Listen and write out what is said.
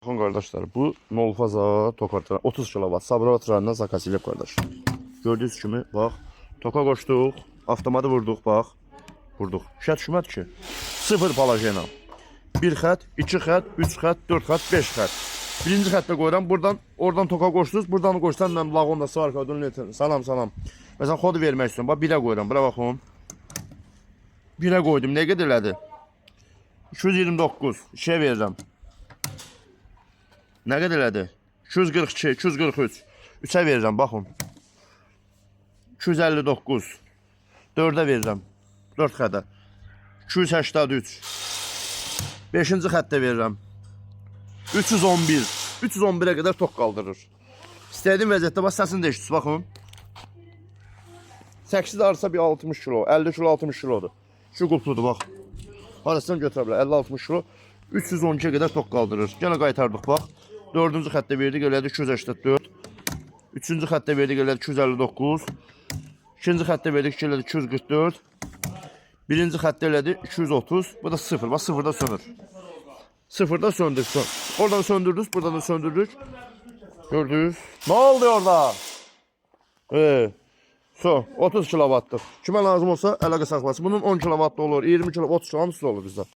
Bakın kardeşler, bu Nolfaza tokartı 30 kW Sabratlarından zakaz edib kardeş. Gördüğünüz kimi bak, toka koşduq, avtomatı vurduq bak, vurduq. Şərt şümət ki, 0 palajena. 1 xət, 2 xət, 3 xət, 4 xət, 5 xət. Birinci xəttə qoyuram, oradan toka koşdunuz, buradan koşsan mən lağonda svarka ödünün salam. Məsələn, kodu vermək istiyorum. Bax 1'ə qoyuram, bura baxın. 1'ə qoydum, nə qədər elədi? 229, 2'yə verirəm. Nə qədər elədi? 242, 243. 3'ə verirəm, baxın. 259. 4'ə verirəm. 4 xədə. 283. 5-ci xəttə verirəm. 311. 311'ə qədər tok qaldırır. İstədiyim vəziyyətdə bax səsini dəyişdiniz, baxın. 8 arsa bir 60 kilo, 50 kilo 60 kilodur. Şu qulpludur bax. Harasından götürə bilər, 50-60 kilo. 312'ye qədər tok qaldırır. Yenə qaytardıq bax. 4-cü xəttə verdik, elədi 284. 3-cü xəttə verdik, elədi 259. 2-ci xəttə verdik, elədi 244. 1-ci xəttə elədi 230. Bu da 0. Bax 0'da sönür. 0'da söndük. Oradan söndürdük, buradan da söndürdük. Gördünüz. Ne oldu orada? So, 30 kW'lıq. Kimə lazım olsa əlaqə saxlasın. Bunun 10 kW olur, 20 kW, 30 kW olur bizdə.